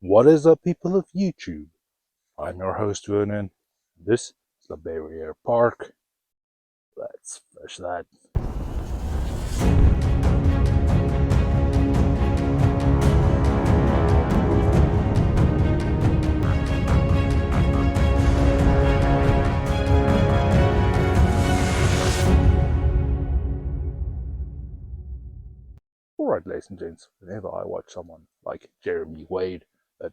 What is up, people of YouTube? I'm your host Vernon. This is the Barriere Park. Let's fish that. Alright, ladies and gents, whenever I watch someone like Jeremy Wade,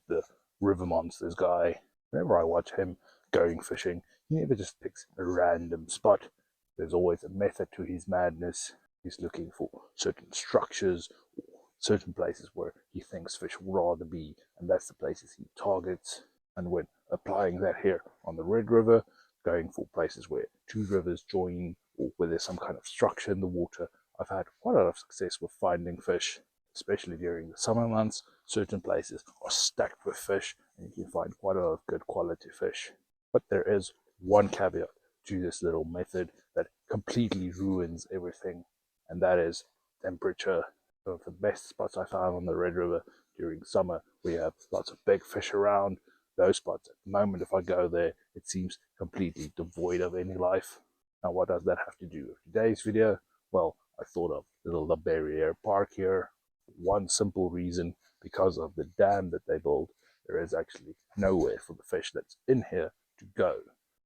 the River Monsters guy, whenever I watch him going fishing, he never just picks a random spot. There's always a method to his madness. He's looking for certain structures, or certain places where he thinks fish would rather be, and that's the places he targets. And when applying that here on the Red River, going for places where two rivers join, or where there's some kind of structure in the water, I've had quite a lot of success with finding fish, especially during the summer months. Certain places are stacked with fish, and you can find quite a lot of good quality fish. But there is one caveat to this little method that completely ruins everything, and that is temperature. Some of the best spots I found on the Red River during summer, we have lots of big fish around. Those spots, at the moment, if I go there, it seems completely devoid of any life. Now, what does that have to do with today's video? Well, I thought of the Barriere Park here. One simple reason: because of the dam that they built, there is actually nowhere for the fish that's in here to go.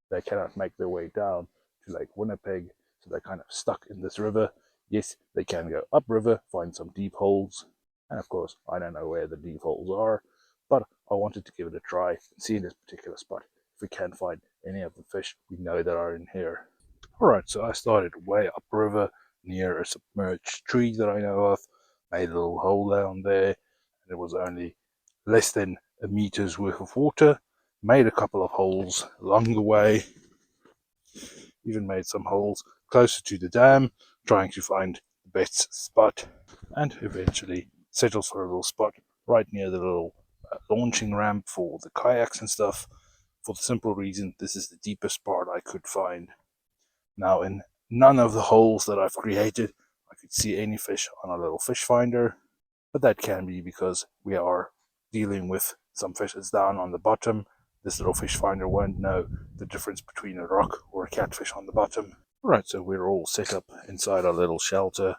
They cannot make their way down to Lake Winnipeg, so they're kind of stuck in this river. Yes, they can go upriver, find some deep holes, and of course, I don't know where the deep holes are, but I wanted to give it a try and see in this particular spot if we can find any of the fish we know that are in here. Alright, so I started way upriver, near a submerged tree that I know of, made a little hole down there, and it was only less than a meter's worth of water. Made a couple of holes along the way, even made some holes closer to the dam, trying to find the best spot, and eventually settled for a little spot right near the little launching ramp for the kayaks and stuff, for the simple reason this is the deepest part I could find. Now, in none of the holes that I've created I could see any fish on a little fish finder, but that can be because we are dealing with some fish that's down on the bottom. This little fish finder won't know the difference between a rock or a catfish on the bottom. Right, so we're all set up inside our little shelter.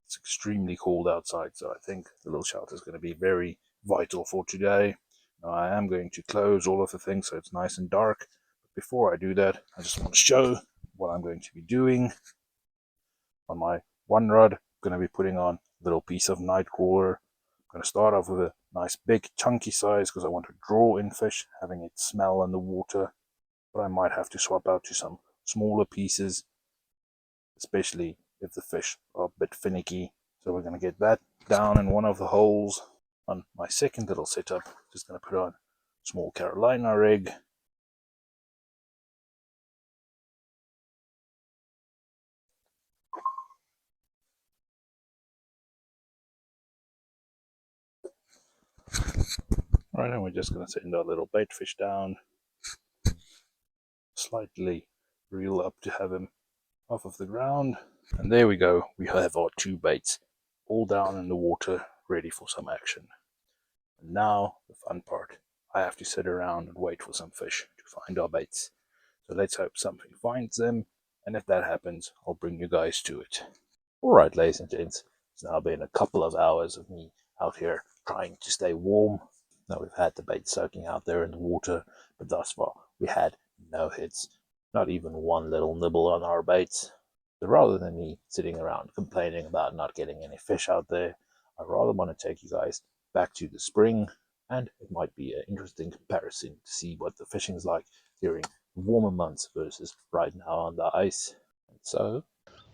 It's extremely cold outside, so I think the little shelter is going to be very vital for today. Now, I am going to close all of the things so it's nice and dark. But before I do that, I just want to show what I'm going to be doing. On my one rod, I'm going to be putting on a little piece of night crawler. I'm going to start off with a nice big chunky size because I want to draw in fish, having it smell in the water. But I might have to swap out to some smaller pieces, especially if the fish are a bit finicky. So we're going to get that down in one of the holes. On my second little setup, just going to put on a small Carolina rig. Right, and we're just going to send our little bait fish down, slightly reel up to have him off of the ground. And there we go, we have our two baits all down in the water, ready for some action. And now, the fun part, I have to sit around and wait for some fish to find our baits. So let's hope something finds them, and if that happens, I'll bring you guys to it. Alright, ladies and gents, it's now been a couple of hours of me out here trying to stay warm. Now we've had the bait soaking out there in the water, but thus far we had no hits, not even one little nibble on our baits. So rather than me sitting around complaining about not getting any fish out there, I rather want to take you guys back to the spring, and it might be an interesting comparison to see what the fishing's like during the warmer months versus right now on the ice. And so,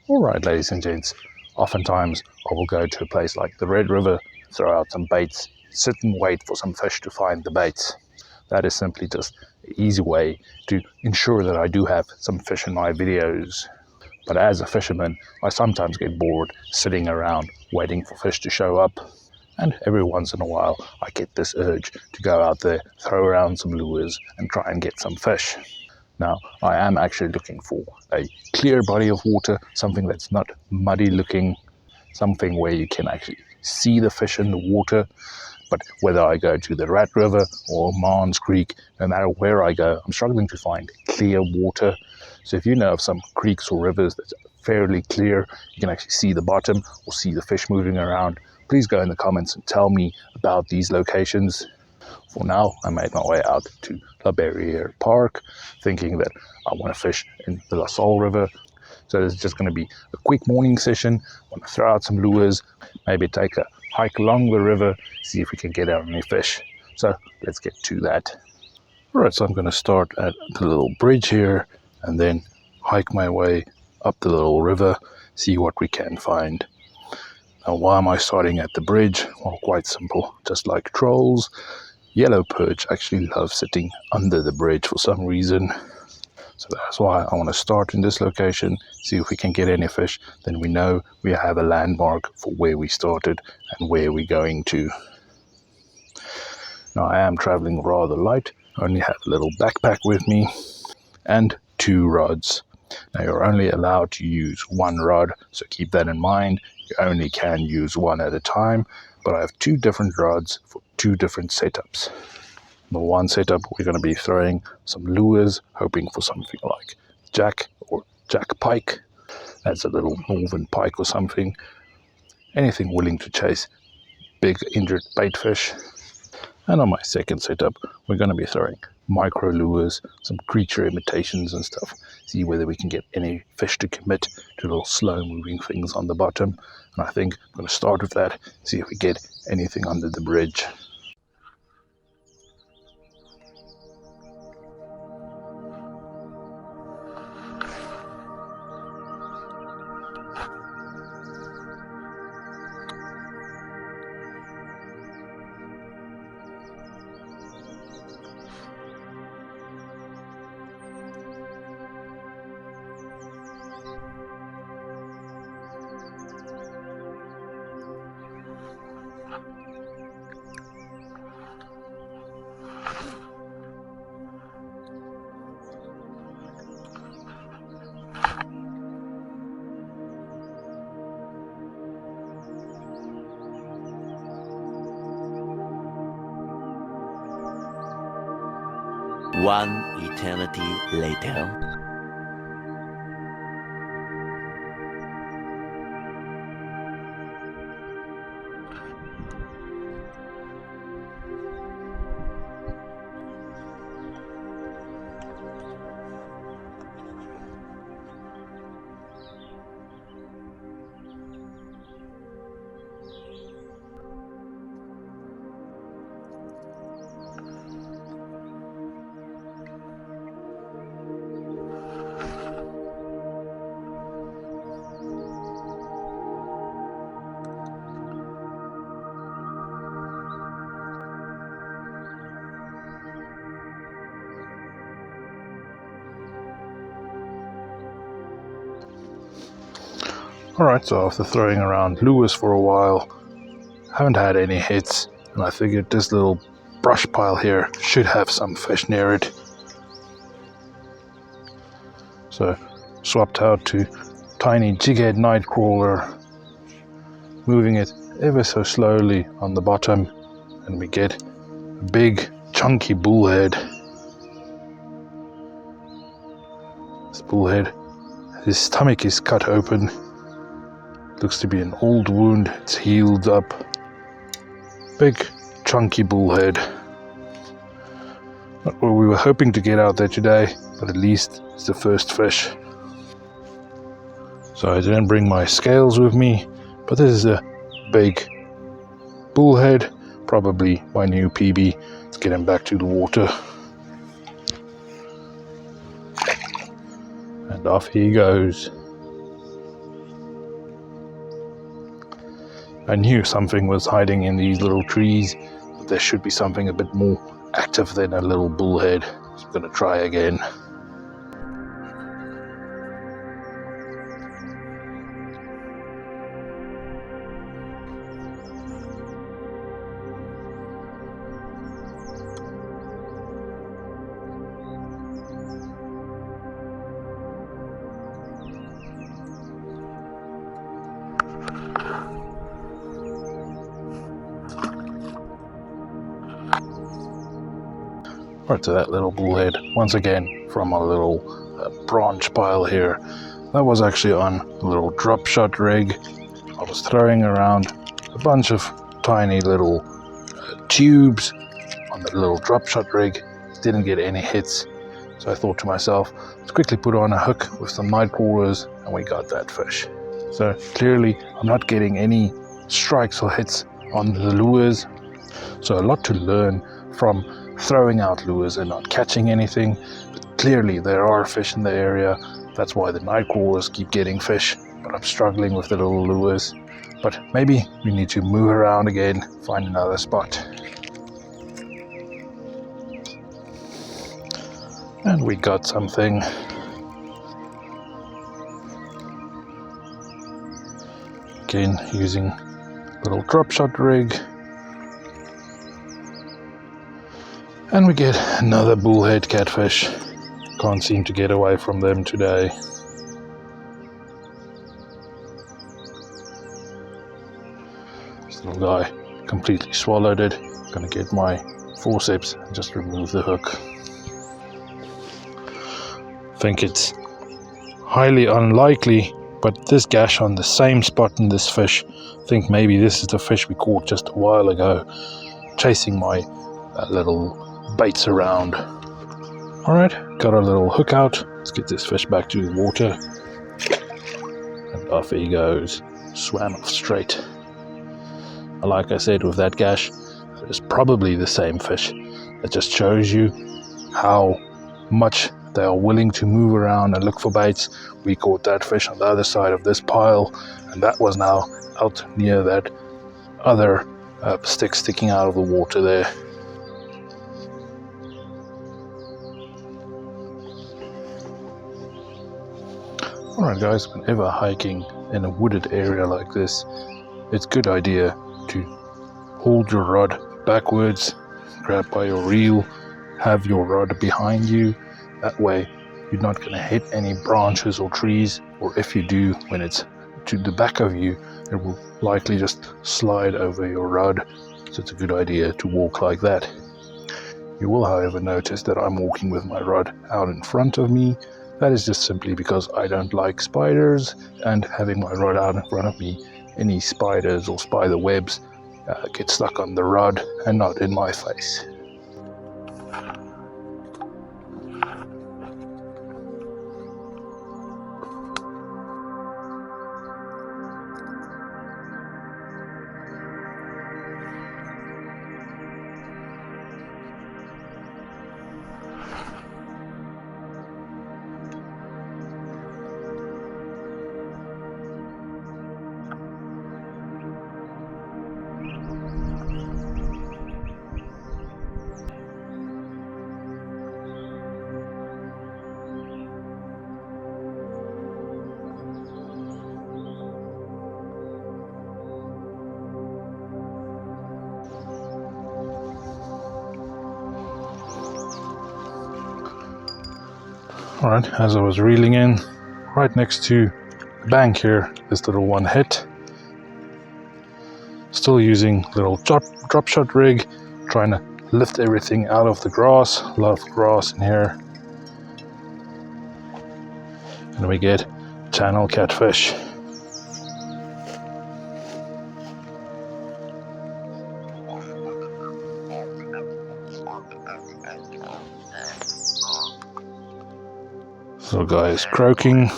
alright, ladies and gents, oftentimes I will go to a place like the Red River, throw out some baits, sit and wait for some fish to find the baits. That is simply just an easy way to ensure that I do have some fish in my videos. But as a fisherman, I sometimes get bored sitting around waiting for fish to show up. And every once in a while, I get this urge to go out there, throw around some lures, and try and get some fish. Now, I am actually looking for a clear body of water, something that's not muddy looking, something where you can actually see the fish in the water. But whether I go to the Rat River or Mons Creek, no matter where I go, I'm struggling to find clear water. So if you know of some creeks or rivers that's fairly clear, you can actually see the bottom or see the fish moving around, please go in the comments and tell me about these locations. For now, I made my way out to Barriere Park, thinking that I want to fish in the La Salle River. So it's just going to be a quick morning session. I want to throw out some lures, maybe take a hike along the river, see if we can get out any fish. So let's get to that. All right, so I'm going to start at the little bridge here and then hike my way up the little river, see what we can find. Now, why am I starting at the bridge? Well, quite simple. Just like trolls, yellow perch actually love sitting under the bridge for some reason. So that's why I want to start in this location, see if we can get any fish. Then we know we have a landmark for where we started and where we're going to. Now I am traveling rather light. I only have a little backpack with me and 2 rods. Now you're only allowed to use 1 rod, so keep that in mind. You only can use 1 at a time, but I have 2 different rods for 2 different setups. The one setup, we're going to be throwing some lures, hoping for something like jack or jack pike. That's a little northern pike or something. Anything willing to chase big injured bait fish. And on my second setup, we're going to be throwing micro lures, some creature imitations and stuff. See whether we can get any fish to commit to little slow moving things on the bottom. And I think I'm going to start with that, see if we get anything under the bridge. One eternity later. Alright, so after throwing around lures for a while, haven't had any hits, and I figured this little brush pile here should have some fish near it. So swapped out to tiny jighead nightcrawler, moving it ever so slowly on the bottom, and we get a big chunky bullhead. This bullhead, his stomach is cut open. Looks to be an old wound, it's healed up. Big chunky bullhead. Not what we were hoping to get out there today, but at least it's the first fish. So I didn't bring my scales with me, but this is a big bullhead, probably my new PB. Let's get him back to the water. And off he goes. I knew something was hiding in these little trees, but there should be something a bit more active than a little bullhead. So I'm going to try again. Right to that little bullhead, once again from a little branch pile here. That was actually on a little drop shot rig. I was throwing around a bunch of tiny little tubes on the little drop shot rig. Didn't get any hits, so I thought to myself, let's quickly put on a hook with some night crawlers, and we got that fish. So clearly I'm not getting any strikes or hits on the lures, so a lot to learn from throwing out lures and not catching anything. But clearly there are fish in the area. That's why the night crawlers keep getting fish, but I'm struggling with the little lures. But maybe we need to move around again, find another spot. And we got something. Again, using little drop shot rig. And we get another bullhead catfish. Can't seem to get away from them today. This little guy completely swallowed it. Gonna get my forceps and just remove the hook. Think it's highly unlikely, but this gash on the same spot in this fish, I think maybe this is the fish we caught just a while ago, chasing my little baits around. Alright, got our little hook out. Let's get this fish back to the water. And off he goes. Swam off straight. Like I said, with that gash, it's probably the same fish. It just shows you how much they are willing to move around and look for baits. We caught that fish on the other side of this pile, and that was now out near that other stick sticking out of the water there. Alright guys, whenever hiking in a wooded area like this, it's a good idea to hold your rod backwards, grab by your reel, have your rod behind you. That way you're not going to hit any branches or trees, or if you do, when it's to the back of you, it will likely just slide over your rod. So it's a good idea to walk like that. You will, however, notice that I'm walking with my rod out in front of me. That is just simply because I don't like spiders, and having my rod out in front of me, any spiders or spider webs get stuck on the rod and not in my face. Alright, as I was reeling in, right next to the bank here, this little one hit. Still using little drop shot rig, trying to lift everything out of the grass. A lot of grass in here. And we get channel catfish. Little guy is croaking.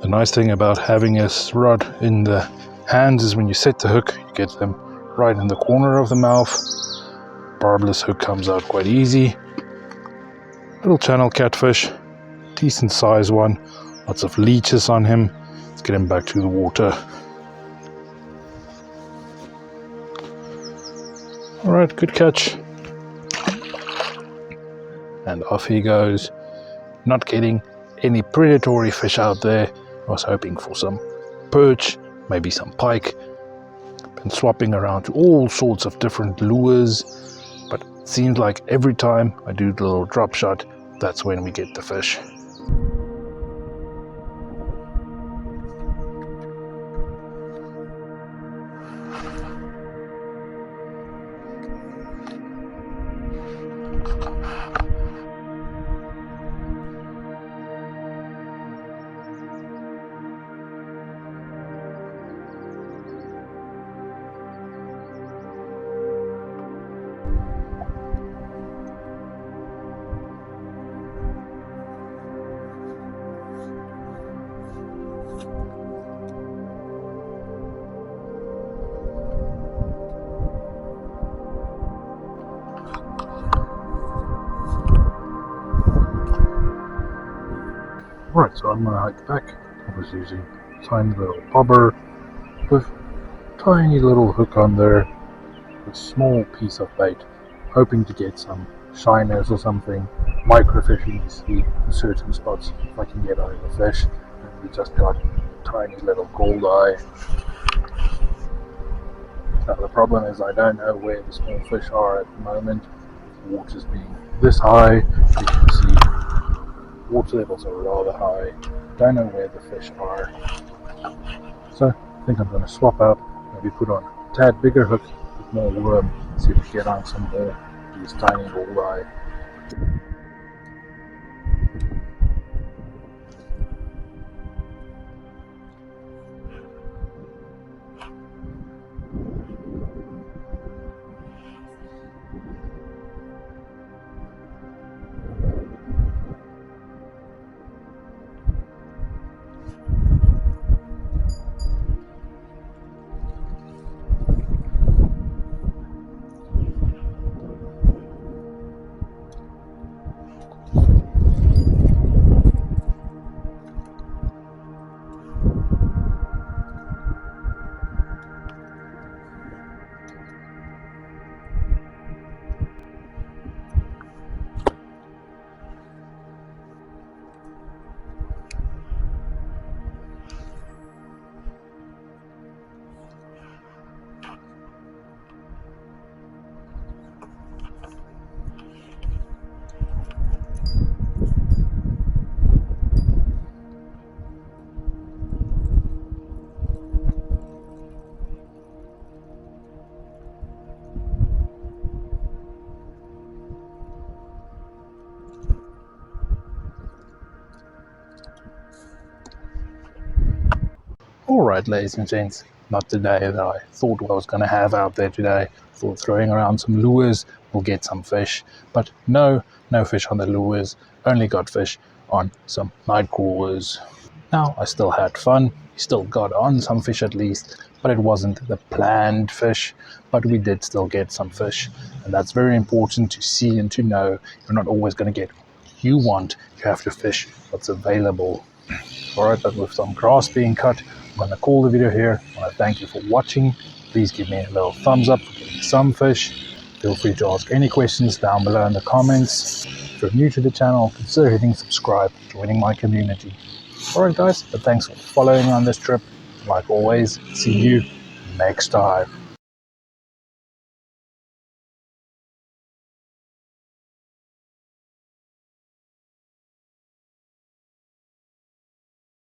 The nice thing about having a rod in the hands is when you set the hook, you get them right in the corner of the mouth. Barbless hook comes out quite easy. Little channel catfish, decent size one, lots of leeches on him. Let's get him back to the water. Alright, good catch. And off he goes. Not getting any predatory fish out there. I was hoping for some perch, maybe some pike. Been swapping around to all sorts of different lures, but it seems like every time I do the little drop shot, that's when we get the fish. Right, so I'm gonna hike back. I was using a tiny little bobber with tiny little hook on there, a small piece of bait, hoping to get some shiners or something, microfishing to see in certain spots if I can get out of the fish. And we just got a tiny little gold eye. Now the problem is I don't know where the small fish are at the moment. The water's being this high, you can see water levels are rather high. Don't know where the fish are. So I think I'm going to swap out, maybe put on a tad bigger hook with more worm, see if we get on some more of these tiny walleye. Alright, ladies and gents, not the day that I thought I was going to have out there today. Thought throwing around some lures will get some fish, but no fish on the lures, only got fish on some night crawlers. Now, I still had fun, still got on some fish at least, but it wasn't the planned fish, but we did still get some fish, and that's very important to see and to know. You're not always going to get what you want, you have to fish what's available. Alright, but with some grass being cut, I'm going to call the video here. I want to thank you for watching. Please give me a little thumbs up for getting some fish. Feel free to ask any questions down below in the comments. If you're new to the channel, consider hitting subscribe, joining my community. Alright guys, but thanks for following on this trip. Like always, see you next time.